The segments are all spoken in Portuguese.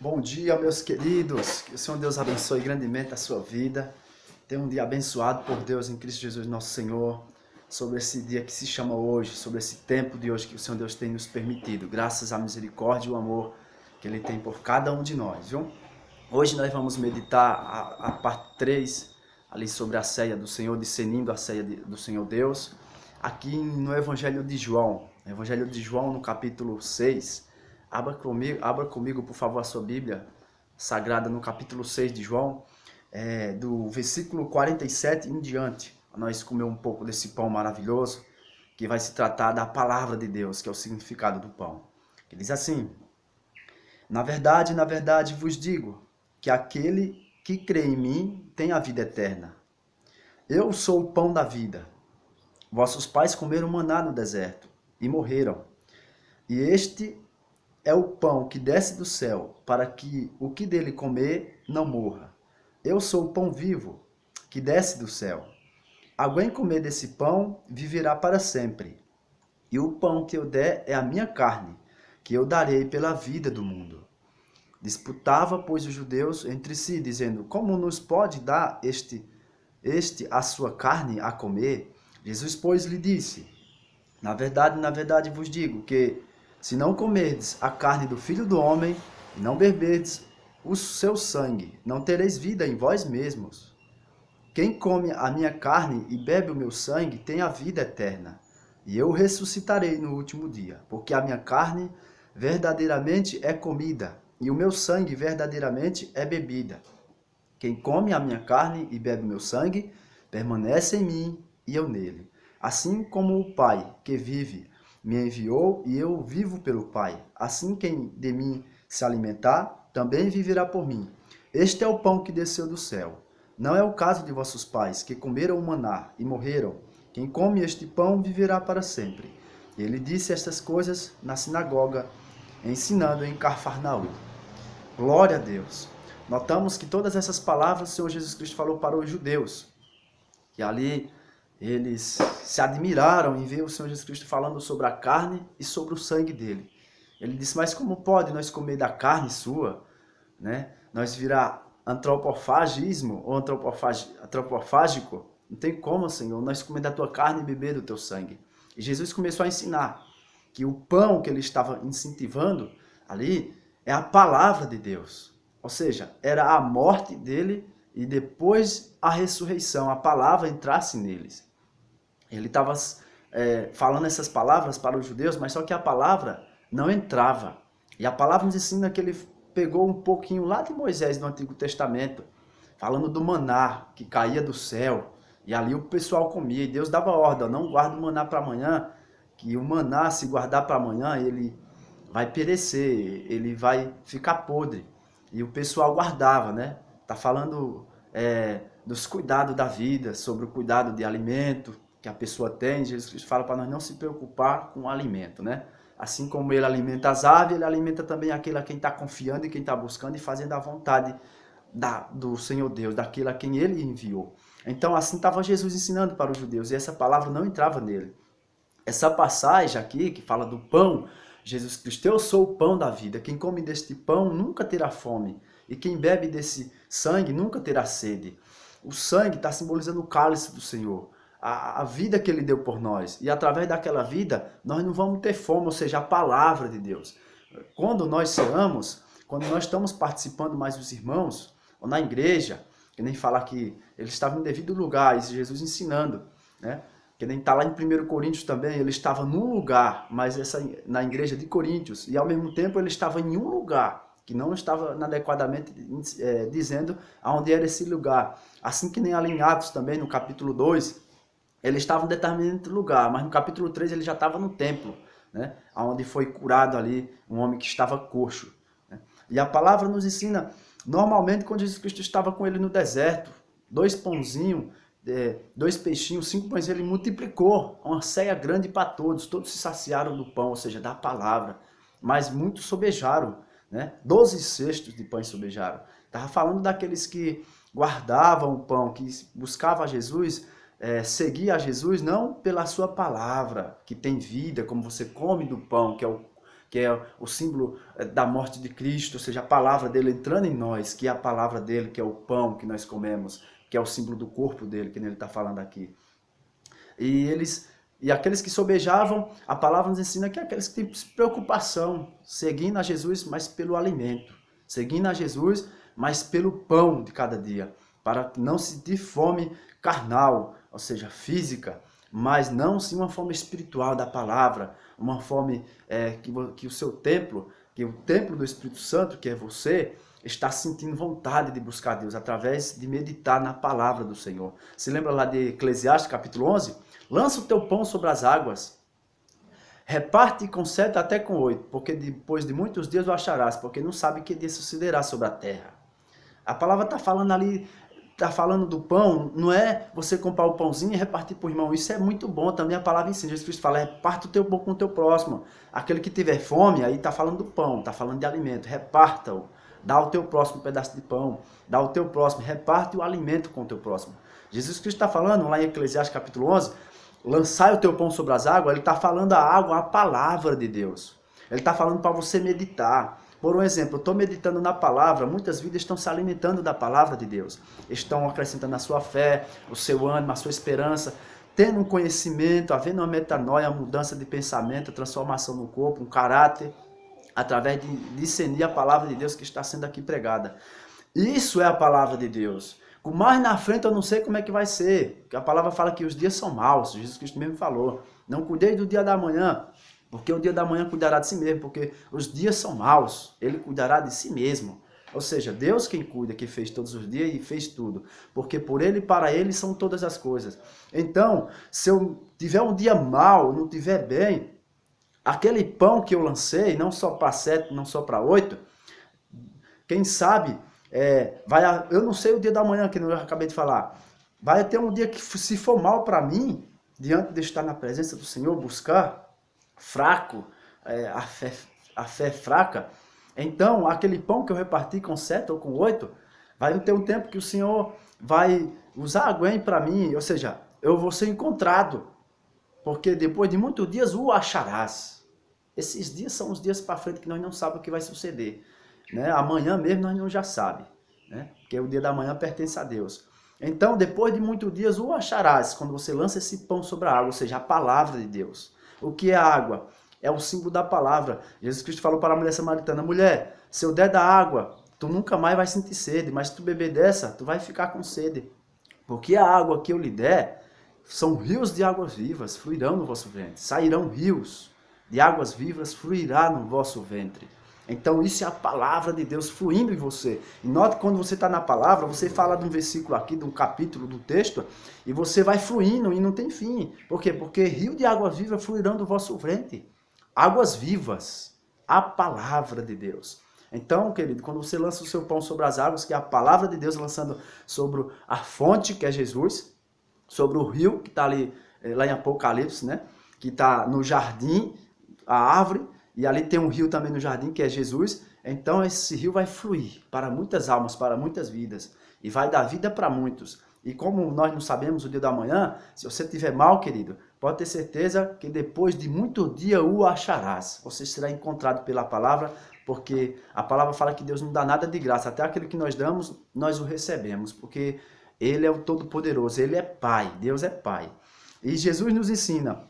Bom dia, meus queridos. Que o Senhor Deus abençoe grandemente a sua vida. Tenha um dia abençoado por Deus em Cristo Jesus, nosso Senhor. Sobre esse dia que se chama hoje, sobre esse tempo de hoje que o Senhor Deus tem nos permitido. Graças à misericórdia e o amor que Ele tem por cada um de nós, viu? Hoje nós vamos meditar a parte 3, ali sobre a ceia do Senhor, discernindo a ceia do Senhor Deus. Aqui no Evangelho de João. Evangelho de João, no capítulo 6. Abra comigo, por favor, a sua Bíblia Sagrada no capítulo 6 de João, do versículo 47 em diante. Nós comer um pouco desse pão maravilhoso, que vai se tratar da palavra de Deus, que é o significado do pão. Que diz assim: na verdade vos digo, que aquele que crê em mim tem a vida eterna. Eu sou o pão da vida. Vossos pais comeram maná no deserto e morreram. E este é o pão que desce do céu, para que o que dele comer não morra. Eu sou o pão vivo, que desce do céu. Alguém comer desse pão viverá para sempre. E o pão que eu der é a minha carne, que eu darei pela vida do mundo. Disputava, pois, os judeus entre si, dizendo: como nos pode dar este a sua carne a comer? Jesus, pois, lhe disse: na verdade vos digo que, se não comerdes a carne do Filho do Homem e não beberdes o seu sangue, não tereis vida em vós mesmos. Quem come a minha carne e bebe o meu sangue tem a vida eterna, e eu ressuscitarei no último dia, porque a minha carne verdadeiramente é comida, e o meu sangue verdadeiramente é bebida. Quem come a minha carne e bebe o meu sangue, permanece em mim e eu nele. Assim como o Pai que vive me enviou e eu vivo pelo Pai, assim quem de mim se alimentar, também viverá por mim. Este é o pão que desceu do céu. Não é o caso de vossos pais, que comeram o maná e morreram. Quem come este pão viverá para sempre. Ele disse estas coisas na sinagoga, ensinando em Cafarnaum. Glória a Deus. Notamos que todas essas palavras o Senhor Jesus Cristo falou para os judeus. E ali eles se admiraram em ver o Senhor Jesus Cristo falando sobre a carne e sobre o sangue dele. Ele disse: mas como pode nós comer da carne sua, né? Nós virar antropofagismo ou antropofágico? Não tem como, Senhor, nós comer da tua carne e beber do teu sangue. E Jesus começou a ensinar que o pão que ele estava incentivando ali é a palavra de Deus. Ou seja, era a morte dele e depois a ressurreição, a palavra entrasse neles. Ele estava falando essas palavras para os judeus, mas só que a palavra não entrava. E a palavra nos ensina que ele pegou um pouquinho lá de Moisés no Antigo Testamento, falando do maná que caía do céu. E ali o pessoal comia, e Deus dava ordem: não guarda o maná para amanhã, que o maná, se guardar para amanhã, ele vai perecer, ele vai ficar podre. E o pessoal guardava, né? Tá falando dos cuidados da vida, sobre o cuidado de alimento que a pessoa tem. Jesus Cristo fala para nós não se preocupar com o alimento, né? Assim como ele alimenta as aves, ele alimenta também aquele a quem está confiando e quem está buscando e fazendo a vontade do Senhor Deus, daquele a quem ele enviou. Então assim estava Jesus ensinando para os judeus, e essa palavra não entrava nele. Essa passagem aqui, que fala do pão, Jesus Cristo: eu sou o pão da vida, quem come deste pão nunca terá fome, e quem bebe desse sangue nunca terá sede. O sangue está simbolizando o cálice do Senhor, a vida que ele deu por nós, e através daquela vida nós não vamos ter fome, ou seja, a palavra de Deus. Quando nós ceamos, quando nós estamos participando mais dos irmãos, ou na igreja, que nem falar que ele estava em devido lugar, isso Jesus ensinando, né? Que nem está lá em 1 Coríntios também, ele estava num lugar, mas na igreja de Coríntios, e ao mesmo tempo ele estava em um lugar, que não estava adequadamente dizendo aonde era esse lugar. Assim que nem ali em Atos também, no capítulo 2, ele estava em determinado lugar, mas no capítulo 3 ele já estava no templo, né? Onde foi curado ali um homem que estava coxo, né? E a palavra nos ensina, normalmente quando Jesus Cristo estava com ele no deserto, 2 pãozinhos, 2 peixinhos, 5 pães, ele multiplicou uma ceia grande para todos se saciaram do pão, ou seja, da palavra, mas muitos sobejaram, né? 12 cestos de pães sobejaram. Estava falando daqueles que guardavam o pão, que buscavam a Jesus, seguia a Jesus não pela sua palavra, que tem vida, como você come do pão, que é que é o símbolo da morte de Cristo, ou seja, a palavra dele entrando em nós, que é a palavra dele, que é o pão que nós comemos, que é o símbolo do corpo dele, que ele está falando aqui. E aqueles que sobejavam, a palavra nos ensina que é aqueles que têm preocupação, seguindo a Jesus, mas pelo alimento, seguindo a Jesus, mas pelo pão de cada dia, para não sentir fome carnal, ou seja, física, mas não sim uma fome espiritual da palavra, uma fome que o seu templo, que o templo do Espírito Santo, que é você, está sentindo vontade de buscar Deus através de meditar na palavra do Senhor. Se lembra lá de Eclesiastes capítulo 11? Lança o teu pão sobre as águas, reparte com 7 até com 8, porque depois de muitos dias o acharás, porque não sabe que dia sucederá sobre a terra. A palavra está falando ali, está falando do pão, não é você comprar o pãozinho e repartir para o irmão. Isso é muito bom, também a palavra ensina. Jesus Cristo fala, reparta o teu pão com o teu próximo. Aquele que tiver fome, aí está falando do pão, está falando de alimento, reparta-o. Dá ao teu próximo um pedaço de pão, dá ao teu próximo, reparte o alimento com o teu próximo. Jesus Cristo está falando lá em Eclesiastes capítulo 11, lançai o teu pão sobre as águas, ele está falando a água, a palavra de Deus. Ele está falando para você meditar. Por um exemplo, eu estou meditando na palavra, muitas vidas estão se alimentando da palavra de Deus. Estão acrescentando a sua fé, o seu ânimo, a sua esperança, tendo um conhecimento, havendo uma metanoia, uma mudança de pensamento, transformação no corpo, um caráter, através de discernir a palavra de Deus que está sendo aqui pregada. Isso é a palavra de Deus. Com mais na frente eu não sei como é que vai ser, porque a palavra fala que os dias são maus, Jesus Cristo mesmo falou, não cuidei do dia da manhã, porque o dia da manhã cuidará de si mesmo, porque os dias são maus, ele cuidará de si mesmo. Ou seja, Deus quem cuida, que fez todos os dias e fez tudo, porque por ele e para ele são todas as coisas. Então, se eu tiver um dia mau, não tiver bem, aquele pão que eu lancei, não só para 7, não só para 8, quem sabe, eu não sei o dia da manhã, que eu acabei de falar, vai ter um dia que se for mal para mim, diante de estar na presença do Senhor, buscar, fraco, a fé fraca, então aquele pão que eu reparti com 7 ou com 8, vai ter um tempo que o Senhor vai usar alguém para mim, ou seja, eu vou ser encontrado, porque depois de muitos dias o acharás. Esses dias são os dias para frente que nós não sabemos o que vai suceder. Né? Amanhã mesmo nós não já sabemos, né? Porque o dia da manhã pertence a Deus. Então, depois de muitos dias o acharás, quando você lança esse pão sobre a água, ou seja, a palavra de Deus. O que é a água? É o símbolo da palavra. Jesus Cristo falou para a mulher samaritana, mulher, se eu der da água, tu nunca mais vai sentir sede, mas se tu beber dessa, tu vai ficar com sede. Porque a água que eu lhe der, são rios de águas vivas, fluirão no vosso ventre. Sairão rios de águas vivas, fluirá no vosso ventre. Então isso é a palavra de Deus fluindo em você. E note que quando você está na palavra, você fala de um versículo aqui, de um capítulo do texto, e você vai fluindo e não tem fim. Por quê? Porque rio de águas vivas fluirão do vosso ventre. Águas vivas, a palavra de Deus. Então, querido, quando você lança o seu pão sobre as águas, que é a palavra de Deus lançando sobre a fonte, que é Jesus, sobre o rio que está ali, lá em Apocalipse, né? Que está no jardim, a árvore, e ali tem um rio também no jardim, que é Jesus. Então esse rio vai fluir para muitas almas, para muitas vidas, e vai dar vida para muitos. E como nós não sabemos o dia da manhã, se você estiver mal, querido, pode ter certeza que depois de muito dia o acharás. Você será encontrado pela palavra, porque a palavra fala que Deus não dá nada de graça. Até aquilo que nós damos, nós o recebemos, porque Ele é o Todo-Poderoso, Ele é Pai, Deus é Pai. E Jesus nos ensina,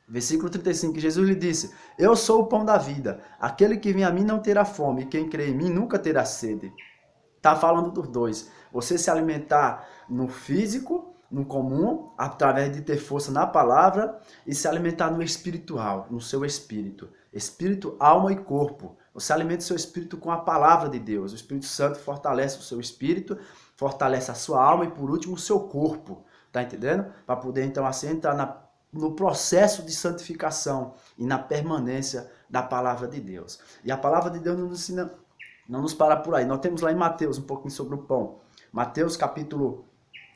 versículo 35, Jesus lhe disse, eu sou o pão da vida, aquele que vem a mim não terá fome, e quem crê em mim nunca terá sede. Está falando dos dois, você se alimentar no físico, no comum, através de ter força na palavra, e se alimentar no espiritual, no seu espírito. Espírito, alma e corpo. Você alimenta o seu espírito com a palavra de Deus. O Espírito Santo fortalece o seu espírito, fortalece a sua alma e, por último, o seu corpo. Tá entendendo? Para poder, então, assim, entrar no processo de santificação e na permanência da palavra de Deus. E a palavra de Deus nos ensina, não nos para por aí. Nós temos lá em Mateus um pouquinho sobre o pão. Mateus capítulo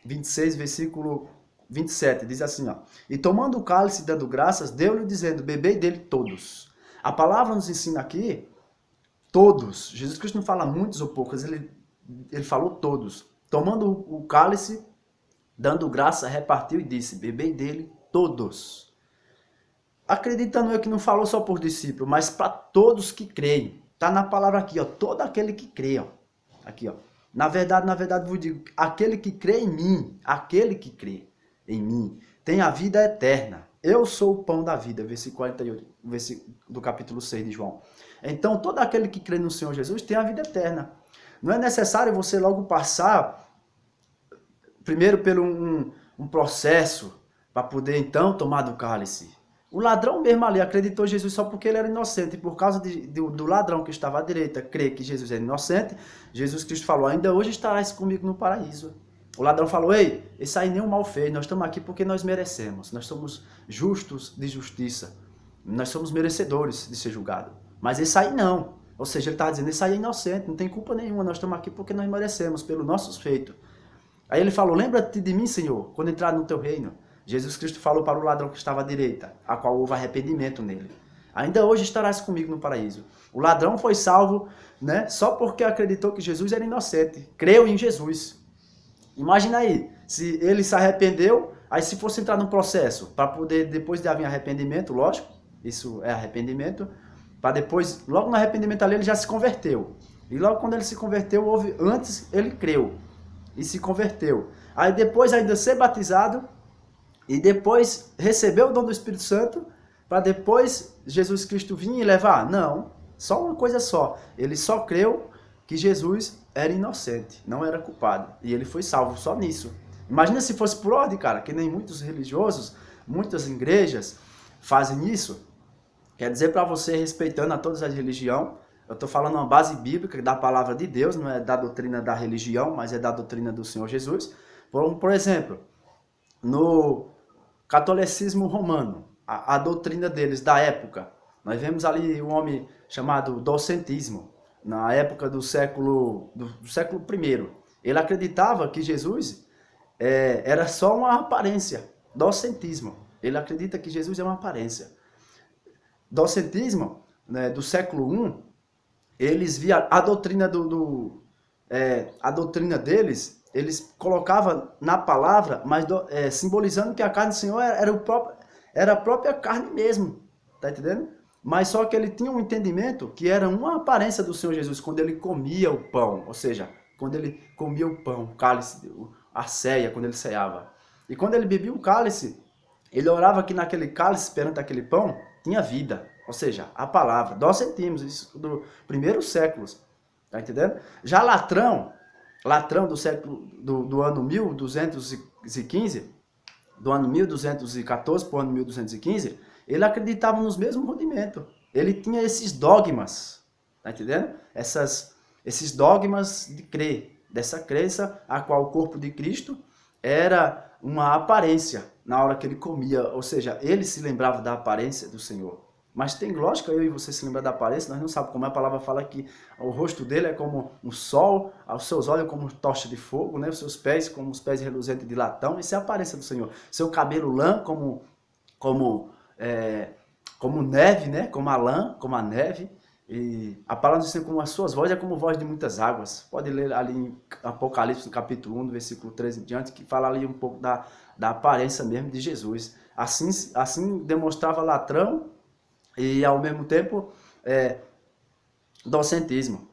26, versículo 27, diz assim, ó, e tomando o cálice, dando graças, deu-lhe dizendo, bebei dele todos. A palavra nos ensina aqui, todos. Jesus Cristo não fala muitos ou poucos, ele falou todos. Tomando o cálice, dando graça, repartiu e disse, bebei dele todos. acreditando eu que não falou só por discípulos, mas para todos que creem. Está na palavra aqui, ó, todo aquele que crê, ó. Aqui, ó. Na verdade, vos digo, aquele que crê em mim, aquele que crê em mim, tem a vida eterna. Eu sou o pão da vida, versículo 48, versículo do capítulo 6 de João. Então, todo aquele que crê no Senhor Jesus tem a vida eterna. Não é necessário você logo passar, primeiro, por um processo, para poder, então, tomar do cálice. O ladrão mesmo ali acreditou em Jesus só porque ele era inocente. E por causa do ladrão que estava à direita crer que Jesus era inocente, Jesus Cristo falou, ainda hoje estarás comigo no paraíso. O ladrão falou, ei, esse aí nenhum mal fez, nós estamos aqui porque nós merecemos. Nós somos justos de justiça. Nós somos merecedores de ser julgados. Mas esse aí não. Ou seja, ele estava dizendo, esse aí é inocente, não tem culpa nenhuma, nós estamos aqui porque nós merecemos, pelos nossos feitos. Aí ele falou, lembra-te de mim, Senhor, quando entrar no teu reino. Jesus Cristo falou para o ladrão que estava à direita, a qual houve arrependimento nele. Ainda hoje estarás comigo no paraíso. O ladrão foi salvo, né, só porque acreditou que Jesus era inocente. Creu em Jesus. Imagina aí, se ele se arrependeu, aí se fosse entrar num processo, para poder, depois de haver arrependimento, lógico, isso é arrependimento, para depois, logo no arrependimento ali, ele já se converteu. E logo quando ele se converteu, antes ele creu e se converteu. Aí depois ainda ser batizado, e depois recebeu o dom do Espírito Santo, para depois Jesus Cristo vir e levar? Não, só uma coisa só. Ele só creu que Jesus era inocente, não era culpado. E ele foi salvo só nisso. Imagina se fosse por ordem, cara, que nem muitos religiosos, muitas igrejas fazem isso. Quer dizer para você, respeitando a todas as religiões, eu estou falando uma base bíblica da palavra de Deus, não é da doutrina da religião, mas é da doutrina do Senhor Jesus. Por exemplo, no catolicismo romano, a doutrina deles da época, nós vemos ali um homem chamado docentismo, na época do século I. Ele acreditava que Jesus era só uma aparência, docentismo. Ele acredita que Jesus é uma aparência. Docentismo, né, do século I, eles via a doutrina a doutrina deles, eles colocavam na palavra, mas simbolizando que a carne do Senhor era a própria carne mesmo, tá entendendo? Mas só que ele tinha um entendimento que era uma aparência do Senhor Jesus quando ele comia o pão, ou seja, quando ele comia o pão, o cálice, a ceia, quando ele ceava. E quando ele bebia o cálice, ele orava que naquele cálice, perante aquele pão, tinha vida, ou seja, a palavra. Nós sentimos isso dos primeiros séculos, tá entendendo? Já Latrão do século do ano 1215, do ano 1214 para o ano 1215, ele acreditava nos mesmos rudimentos. Ele tinha esses dogmas, tá entendendo? Esses dogmas de crer, dessa crença a qual o corpo de Cristo era uma aparência na hora que ele comia, ou seja, ele se lembrava da aparência do Senhor. Mas tem lógica eu e você se lembrar da aparência, nós não sabemos como a palavra fala que o rosto dele é como um sol, os seus olhos como tocha de fogo, né? Os seus pés como os pés reluzentes de latão, isso é a aparência do Senhor. Seu cabelo lã como neve, né? Como a lã, como a neve. E a palavra do Senhor, como as suas vozes, é como voz de muitas águas. Pode ler ali em Apocalipse, no capítulo 1, no versículo 13 em diante, que fala ali um pouco da aparência mesmo de Jesus. Assim demonstrava Latrão e, ao mesmo tempo, docentismo.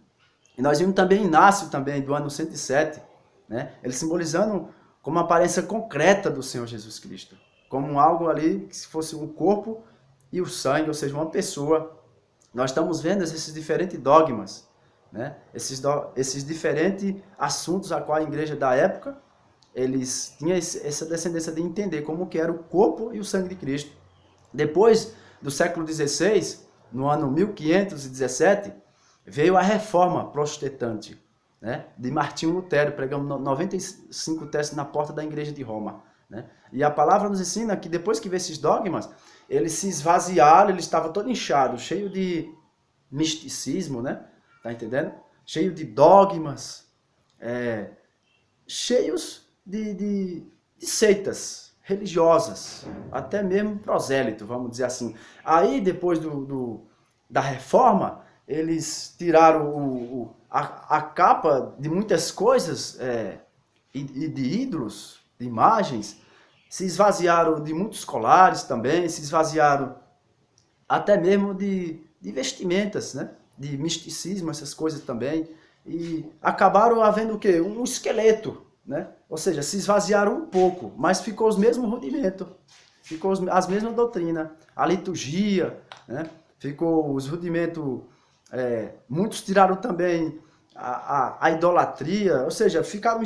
E nós vimos também Inácio, também, do ano 107, né? Ele simbolizando como uma aparência concreta do Senhor Jesus Cristo. Como algo ali que se fosse um corpo e o sangue, ou seja, uma pessoa. Nós estamos vendo esses diferentes dogmas, né? Esses diferentes assuntos a qual a igreja da época, eles tinham essa descendência de entender como que era o corpo e o sangue de Cristo. Depois do século XVI, no ano 1517, veio a reforma protestante, né? De Martinho Lutero, pregando 95 teses na porta da igreja de Roma, né? E a palavra nos ensina que depois que veio esses dogmas, eles se esvaziaram, ele estava todo inchado, cheio de misticismo, né? Tá entendendo? Cheio de dogmas, cheios de seitas religiosas, até mesmo prosélito, vamos dizer assim. Aí, depois da reforma, eles tiraram a capa de muitas coisas e de ídolos, de imagens, se esvaziaram de muitos colares também, se esvaziaram até mesmo de vestimentas, né? De misticismo, essas coisas também. E acabaram havendo o quê? Um esqueleto, né? Ou seja, se esvaziaram um pouco, mas ficou os mesmos rudimentos, ficou as mesmas doutrinas, a liturgia, né? Ficou os rudimentos, muitos tiraram também a idolatria, ou seja, ficaram